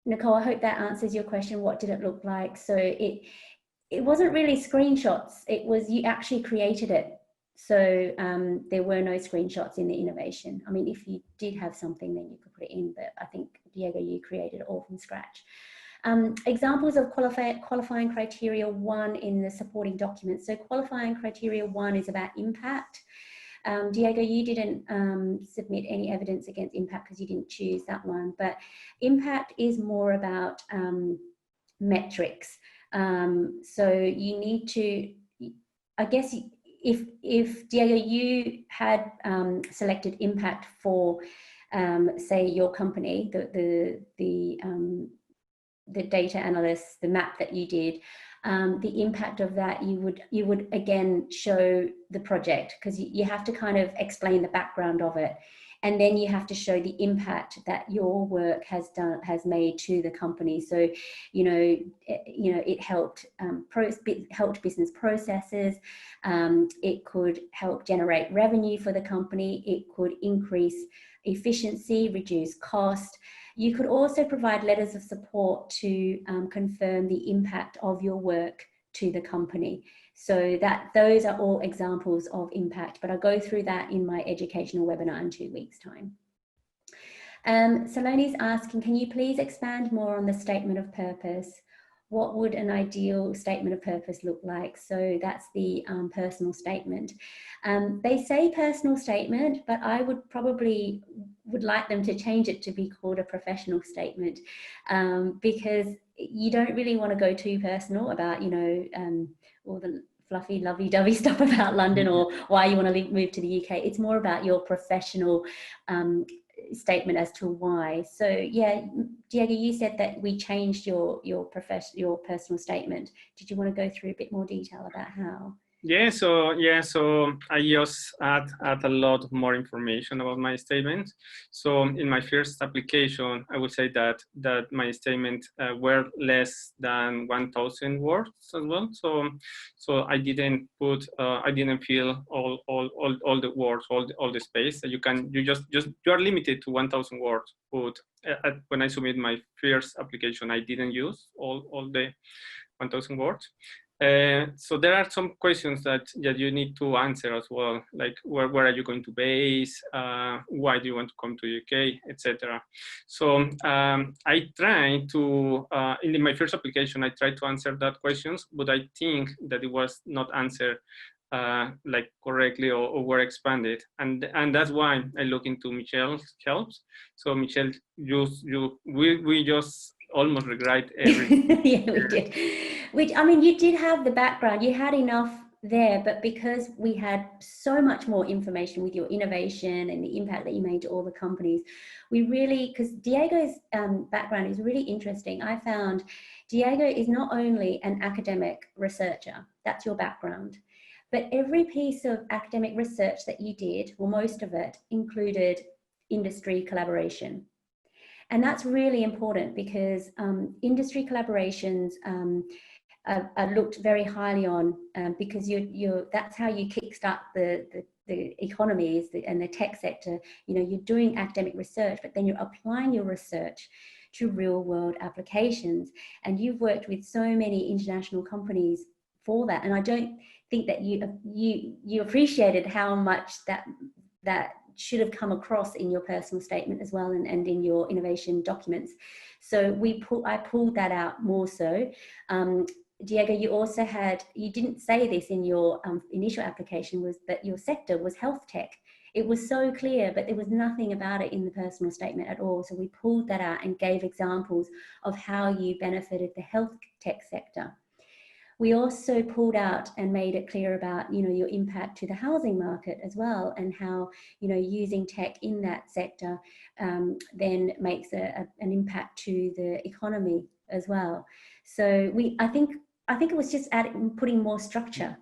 Nicole, I hope that answers your question. What did it look like? So it wasn't really screenshots. It was, you actually created it. So there were no screenshots in the innovation. I mean, if you did have something, then you could put it in, but I think, Diego, you created it all from scratch. Examples of qualifying criteria 1 in the supporting documents. So qualifying criteria 1 is about impact. Diego, you didn't submit any evidence against impact because you didn't choose that one, but impact is more about metrics. So you need to, I guess, if Diego, you had selected impact for, say, your company, the data analysts, the map that you did, the impact of that, you would again show the project, because you have to kind of explain the background of it. And then you have to show the impact that your work has made to the company. So, it helped helped business processes. It could help generate revenue for the company. It could increase efficiency, reduce cost. You could also provide letters of support to confirm the impact of your work to the company. So those are all examples of impact, but I'll go through that in my educational webinar in 2 weeks' time. Salone's asking, can you please expand more on the statement of purpose? What would an ideal statement of purpose look like? So that's the personal statement. They say personal statement, but I would like them to change it to be called a professional statement, because you don't really want to go too personal about, all the fluffy, lovey-dovey stuff about London or why you want to move to the UK. It's more about your professional statement as to why. So yeah, Diego, you said that we changed your personal statement. Did you want to go through a bit more detail about how? So I just add a lot of more information about my statement. So in my first application, I would say that my statement were less than 1,000 words as well. So I didn't put I didn't fill all the words, all the space. You are limited to 1,000 words. But when I submit my first application, I didn't use all the 1,000 words. So there are some questions that you need to answer as well, like where are you going to base, why do you want to come to UK, etc. So I try to, in my first application, I tried to answer that questions, but I think that it was not answered like correctly or were expanded, and that's why I look into Michelle's helps. So Michelle, we just almost rewrite everything. Yeah, we did. I mean, you did have the background, you had enough there, but because we had so much more information with your innovation and the impact that you made to all the companies, we really, because Diego's background is really interesting. I found Diego is not only an academic researcher, that's your background, but every piece of academic research that you did, well, most of it included industry collaboration. And that's really important because industry collaborations are looked very highly on because that's how you kickstart the the economies and the tech sector, you know, you're doing academic research, but then you're applying your research to real world applications. And you've worked with so many international companies for that. And I don't think that you appreciated how much that should have come across in your personal statement as well, and in your innovation documents. So I pulled that out more so. Diego, you also you didn't say this in your initial application, was that your sector was health tech. It was so clear, but there was nothing about it in the personal statement at all. So we pulled that out and gave examples of how you benefited the health tech sector. We also pulled out and made it clear about, you know, your impact to the housing market as well, and how, you know, using tech in that sector then makes an impact to the economy as well. So I think it was just putting more structure.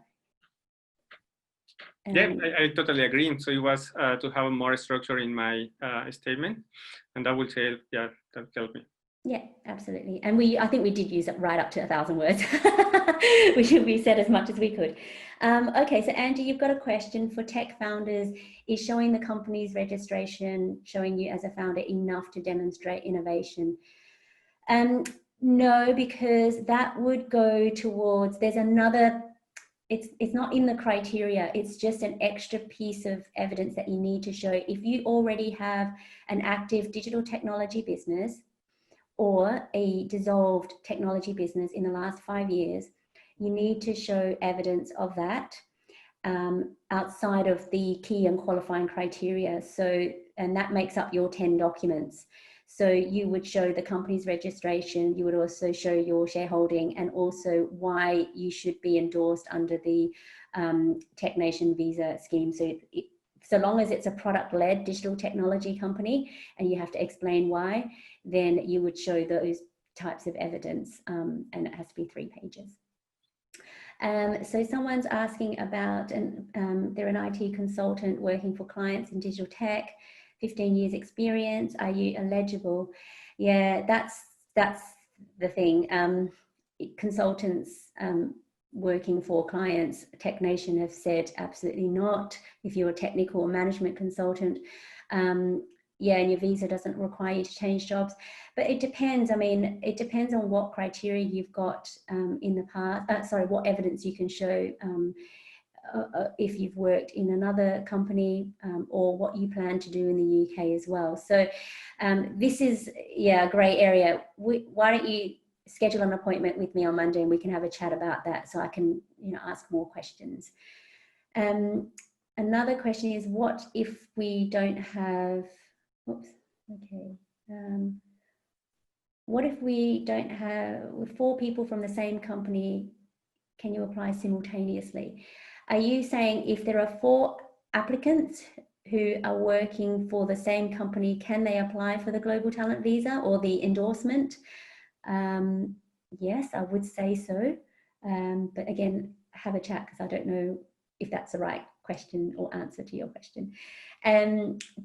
Yeah, I totally agree. So it was to have more structure in my statement, and that would help. Yeah, that helped me. Yeah, absolutely. And I think we did use it right up to 1,000 words. we said as much as we could. Okay, so Angie, you've got a question for tech founders. Is showing the company's registration, showing you as a founder, enough to demonstrate innovation? No, because that would go towards, there's another, it's not in the criteria, it's just an extra piece of evidence that you need to show. If you already have an active digital technology business or a dissolved technology business in the last 5 years, you need to show evidence of that outside of the key and qualifying criteria. So, and that makes up your 10 documents. So you would show the company's registration, you would also show your shareholding, and also why you should be endorsed under the Tech Nation visa scheme. So long as it's a product-led digital technology company and you have to explain why, then you would show those types of evidence, and it has to be 3 pages. So someone's asking about, they're an IT consultant working for clients in digital tech, 15 years experience, are you eligible? Yeah, that's the thing. Consultants working for clients, Tech Nation have said absolutely not. If you're a technical or management consultant, yeah, and your visa doesn't require you to change jobs. But it depends. I mean, it depends on what criteria you've got in the past. What evidence you can show if you've worked in another company, or what you plan to do in the UK as well. So this is, yeah, a grey area. Why don't you schedule an appointment with me on Monday and we can have a chat about that, so I can, you know, ask more questions. Another question is, what if we don't have, oops, okay. What if we don't have 4 people from the same company, can you apply simultaneously? Are you saying if there are 4 applicants who are working for the same company, can they apply for the Global Talent Visa or the endorsement? Yes, I would say so. But again, have a chat, because I don't know if that's the right question or answer to your question.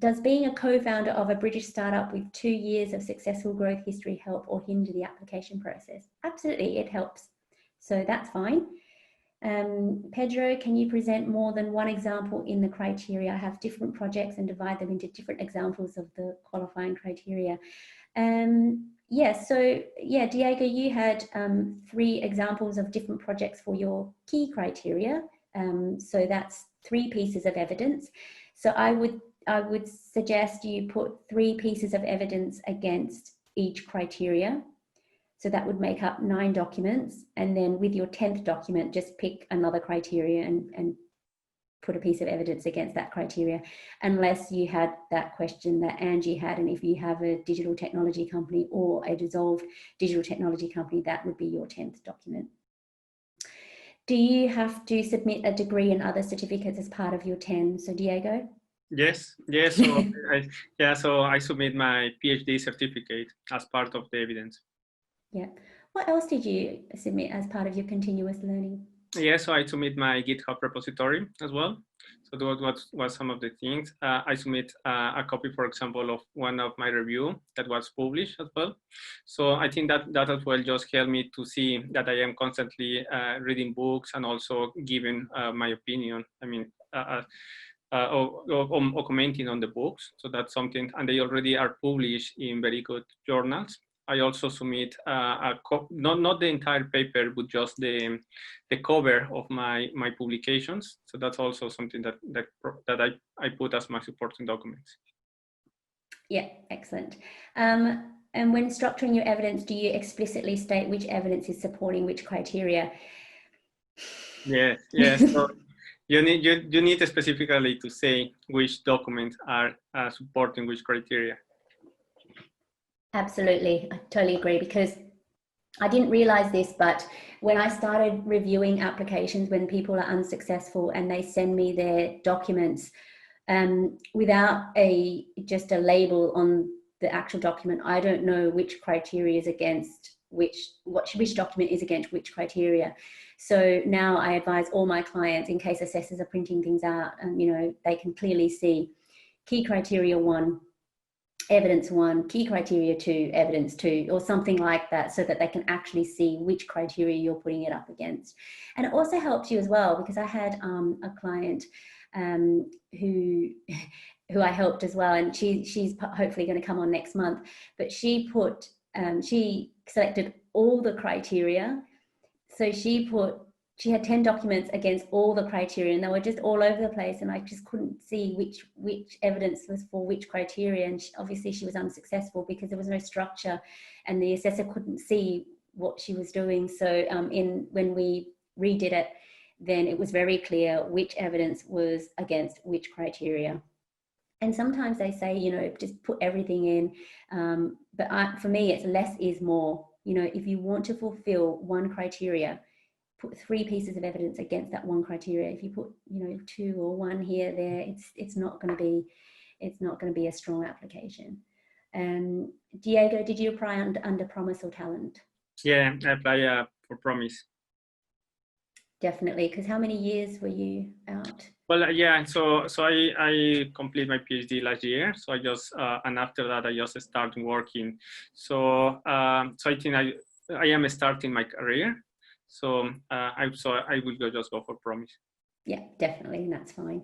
Does being a co-founder of a British startup with 2 years of successful growth history help or hinder the application process? Absolutely, it helps. So that's fine. Pedro, can you present more than one example in the criteria? I have different projects and divide them into different examples of the qualifying criteria. Yeah, so yeah, Diego, you had 3 examples of different projects for your key criteria. So that's 3 pieces of evidence. So I would suggest you put 3 pieces of evidence against each criteria. So that would make up 9 documents. And then with your 10th document, just pick another criteria and put a piece of evidence against that criteria, unless you had that question that Angie had. And if you have a digital technology company or a dissolved digital technology company, that would be your 10th document. Do you have to submit a degree and other certificates as part of your 10? So Diego? Yes. So so I submit my PhD certificate as part of the evidence. Yeah. What else did you submit as part of your continuous learning? Yeah, so I submit my GitHub repository as well. So that was some of the things. I submit a copy, for example, of one of my review that was published as well. So I think that as well just helped me to see that I am constantly reading books and also giving my opinion. I mean, or commenting on the books. So that's something, and they already are published in very good journals. I also submit not the entire paper, but just the cover of my publications. So that's also something that I put as my supporting documents. Yeah, excellent. And when structuring your evidence, do you explicitly state which evidence is supporting which criteria? Yes, yes. So you need specifically to say which documents are supporting which criteria. Absolutely, I totally agree, because I didn't realize this, but when I started reviewing applications, when people are unsuccessful and they send me their documents without just a label on the actual document, I don't know which criteria is against which document is against which criteria. So now I advise all my clients, in case assessors are printing things out, and they can clearly see key criteria 1, evidence 1, key criteria 2, evidence 2, or something like that, so that they can actually see which criteria you're putting it up against. And it also helps you as well, because I had a client who I helped as well, and she's hopefully going to come on next month, but she selected all the criteria. So she had 10 documents against all the criteria, and they were just all over the place, and I just couldn't see which evidence was for which criteria. And obviously she was unsuccessful because there was no structure and the assessor couldn't see what she was doing. So when we redid it, then it was very clear which evidence was against which criteria. And sometimes they say, just put everything in. But for me, it's less is more. If you want to fulfill one criteria, put 3 pieces of evidence against that one criteria. If you put 2 or 1 here, there, it's not going to be a strong application. Diego, did you apply under promise or talent? Yeah, I apply for promise. Definitely, because how many years were you out? Well, yeah, so I completed my PhD last year. So I just and after that I just started working. So I think I am starting my career. So I will just go for promise. Yeah, definitely, and that's fine.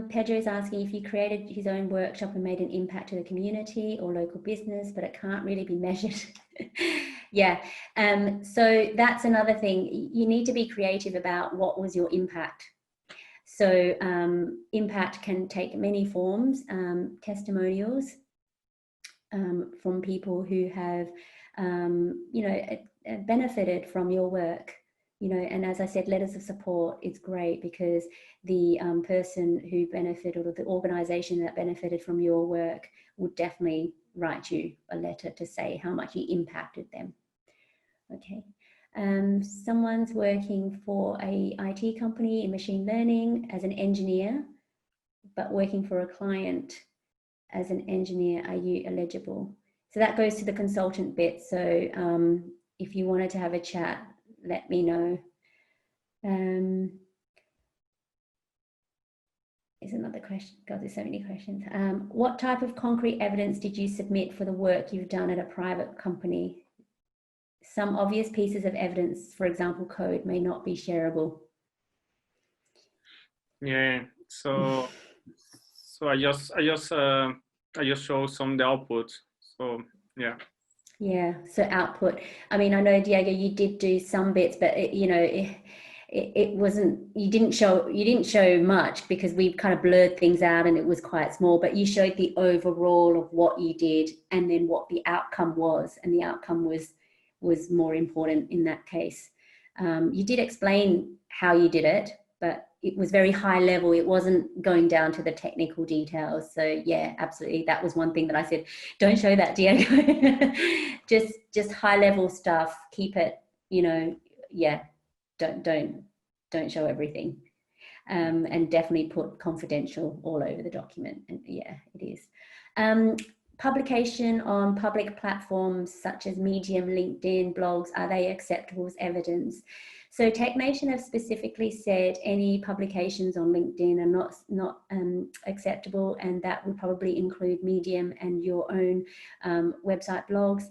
Pedro is asking if you created his own workshop and made an impact to the community or local business, but it can't really be measured. Yeah, so that's another thing. You need to be creative about what was your impact. So impact can take many forms. Testimonials from people who have, benefited from your work. And as I said, letters of support is great, because the person who benefited, or the organization that benefited from your work, would definitely write you a letter to say how much you impacted them. Okay. Someone's working for a IT company in machine learning as an engineer, but working for a client as an engineer. Are you eligible? So that goes to the consultant bit. So if you wanted to have a chat, let me know. Here's another question. God, there's so many questions. What type of concrete evidence did you submit for the work you've done at a private company? Some obvious pieces of evidence, for example, code, may not be shareable. Yeah. So I just show some of the output. So yeah. Yeah. So output. I mean, I know, Diego, you did do some bits, but it wasn't. You didn't show much, because we kind of blurred things out and it was quite small. But you showed the overall of what you did, and then what the outcome was, and the outcome was more important in that case. You did explain how you did it, but it was very high level. It wasn't going down to the technical details. So yeah, absolutely. That was one thing that I said, don't show that, Diego. just high level stuff. Keep it, yeah, don't show everything. And definitely put confidential all over the document. And yeah, it is. Publication on public platforms such as Medium, LinkedIn, blogs, are they acceptable as evidence? So TechNation have specifically said any publications on LinkedIn are not acceptable, and that would probably include Medium and your own website blogs.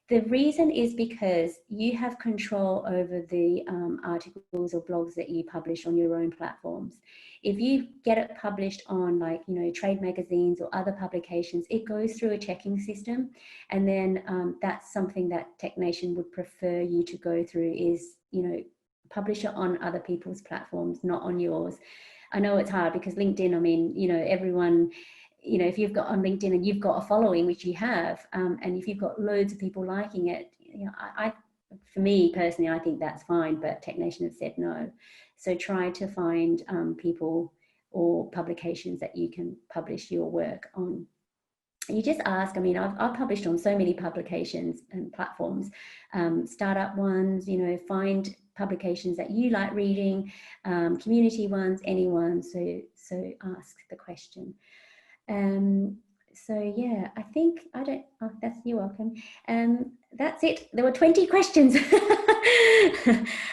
The reason is because you have control over the articles or blogs that you publish on your own platforms. If you get it published on, like, you know, trade magazines or other publications, it goes through a checking system. And then that's something that Tech Nation would prefer you to go through, is, you know, publish it on other people's platforms, not on yours. I know it's hard because LinkedIn, I mean, you know, everyone, you know, if you've got on LinkedIn and you've got a following, which you have, and if you've got loads of people liking it, you know, for me personally, I think that's fine, but Tech Nation have said no. So try to find people or publications that you can publish your work on. You just ask. I mean, I've published on so many publications and platforms, startup ones, you know, find publications that you like reading, community ones, anyone. So ask the question. So yeah, I think that's, you're welcome. That's it. There were 20 questions.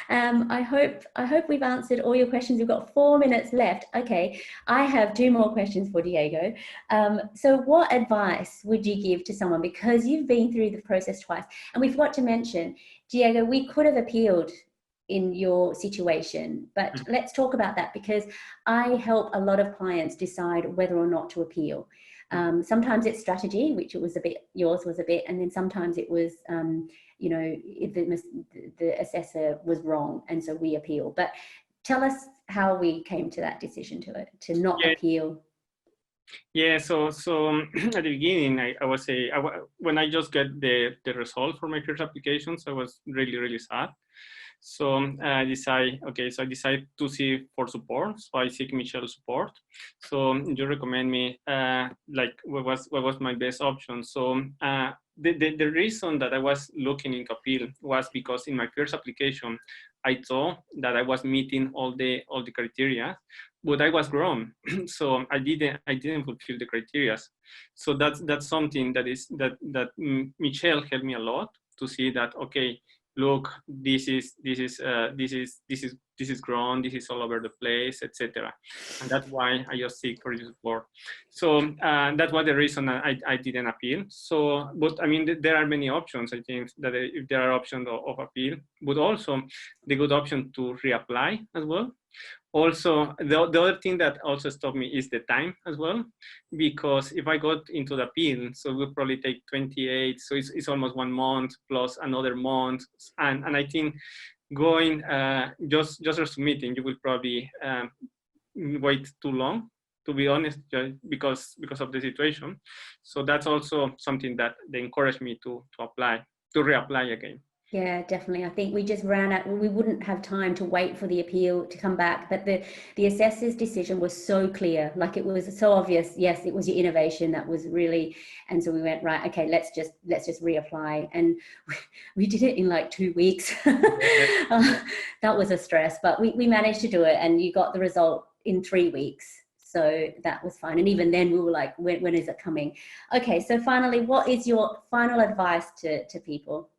I hope we've answered all your questions. We've got 4 minutes left. Okay, I have 2 more questions for Diego. So what advice would you give to someone, because you've been through the process twice? And we forgot to mention, Diego, we could have appealed in your situation, but let's talk about that, because I help a lot of clients decide whether or not to appeal. Sometimes it's strategy, which it was a bit, yours was a bit, and then sometimes it was, you know, if the assessor was wrong, and so we appeal. But tell us how we came to that decision to not appeal. Yeah, so at the beginning, I was when I just get the result for my first applications, I was really sad. So I decide to see for support. So I seek Michelle's support. So you recommend me like what was my best option. So the reason that I was looking in appeal was because in my first application, I thought that I was meeting all the criteria, but I was wrong. So I didn't fulfill the criteria. So that's something that Michelle helped me a lot to see that, okay, look, this is grown, this is all over the place, etc. And that's why I just seek for your support. So that was the reason I didn't appeal. So, but I mean, there are many options. I think that if there are options of appeal, but also the good option to reapply as well. Also, the other thing that also stopped me is the time as well, because if I got into the appeal, so it would probably take 28, so it's almost 1 month plus another month, and I think going just submitting, you will probably wait too long, to be honest, because of the situation. So that's also something that they encouraged me to reapply again. Yeah, definitely. I think we just ran out. We wouldn't have time to wait for the appeal to come back. But the assessor's decision was so clear, like it was so obvious. Yes, it was your innovation that was really, and so we went, right, okay, let's just reapply, and we did it in like 2 weeks. That was a stress, but we managed to do it, and you got the result in 3 weeks. So that was fine. And even then we were like, when is it coming? Okay, so finally, what is your final advice to people?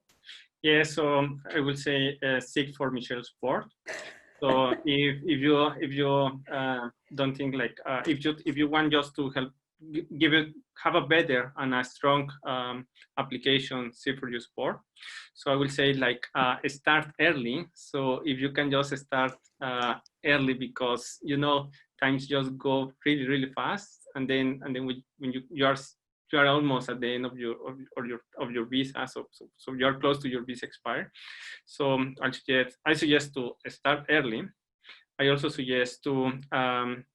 Yeah, so I will say seek for Michelle's support. So if you don't think like if you want just to help have a better and a strong application, seek for your support. So I will say like start early. So if you can just start early, because you know times just go really fast, and then when you are almost at the end of your visa, so you are close to your visa expire. So I suggest to start early. I also suggest to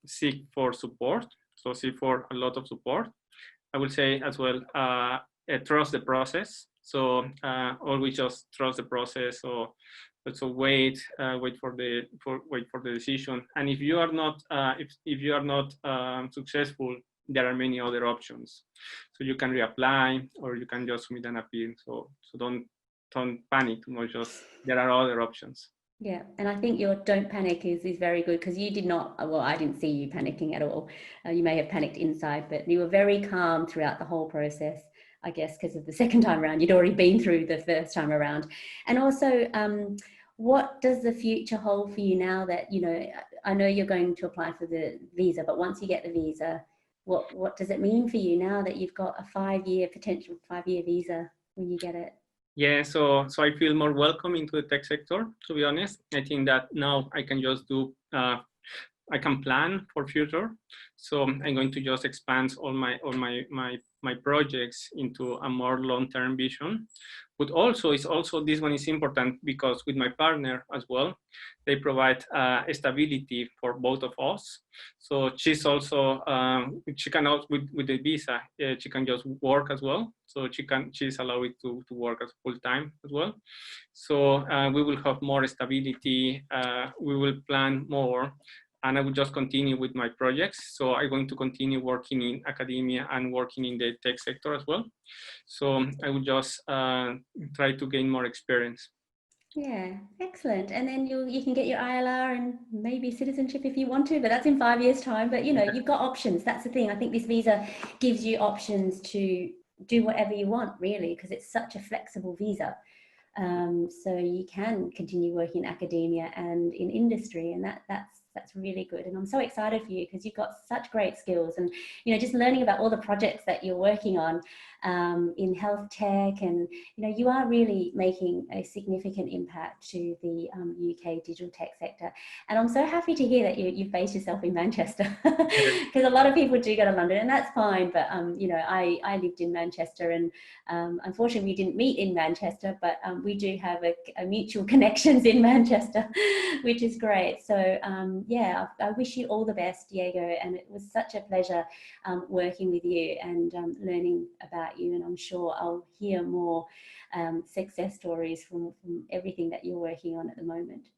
seek for support, so seek for a lot of support. I will say as well, trust the process. So always just trust the process. So wait for the decision. And if you are not if you are not successful, there are many other options. So you can reapply, or you can just submit an appeal. So don't panic too much. Just there are other options. Yeah, and I think your don't panic is very good, because you did not, well, I didn't see you panicking at all. You may have panicked inside, but you were very calm throughout the whole process, I guess, because of the second time around. You'd already been through the first time around. And also, what does the future hold for you now that, you know, I know you're going to apply for the visa, but once you get the visa, what does it mean for you now that you've got a potential 5-year visa when you get it? Yeah, so I feel more welcome into the tech sector, to be honest. I think that now I can just do I can plan for future. So I'm going to just expand all my projects into a more long-term vision. But also, it's also this one is important because with my partner as well, they provide stability for both of us. So she's also she can also with the visa she can just work as well. So she's allowed to work as full time as well. So we will have more stability. We will plan more, and I will just continue with my projects. So I'm going to continue working in academia and working in the tech sector as well. So I will just try to gain more experience. Yeah, excellent. And then you can get your ILR and maybe citizenship if you want to, but that's in 5 years' time. But you know, you've got options. That's the thing. I think this visa gives you options to do whatever you want, really, because it's such a flexible visa. So you can continue working in academia and in industry, and that's really good. And I'm so excited for you because you've got such great skills, and you know, just learning about all the projects that you're working on in health tech, and you know, you are really making a significant impact to the UK digital tech sector. And I'm so happy to hear that you've based yourself in Manchester, because a lot of people do go to London, and that's fine. But you know, I lived in Manchester, and unfortunately we didn't meet in Manchester, but we do have a mutual connections in Manchester, which is great. So yeah, I wish you all the best, Diego, and it was such a pleasure working with you and learning about you, and I'm sure I'll hear more success stories from everything that you're working on at the moment.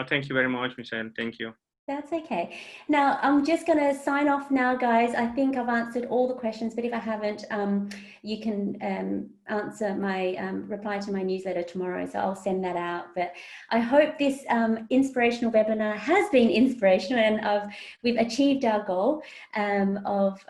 Thank you very much, Michelle. Thank you. That's okay. Now, I'm just going to sign off now, guys. I think I've answered all the questions, but if I haven't, you can answer my reply to my newsletter tomorrow, so I'll send that out. But I hope this inspirational webinar has been inspirational, and we've achieved our goal of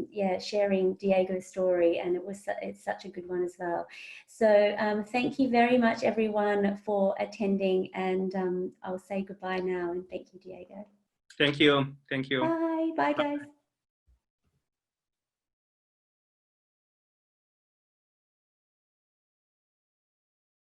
yeah, sharing Diego's story, and it's such a good one as well. So thank you very much, everyone, for attending, and I'll say goodbye now, and thank you, Diego. Thank you. Thank you. Bye. Bye, guys.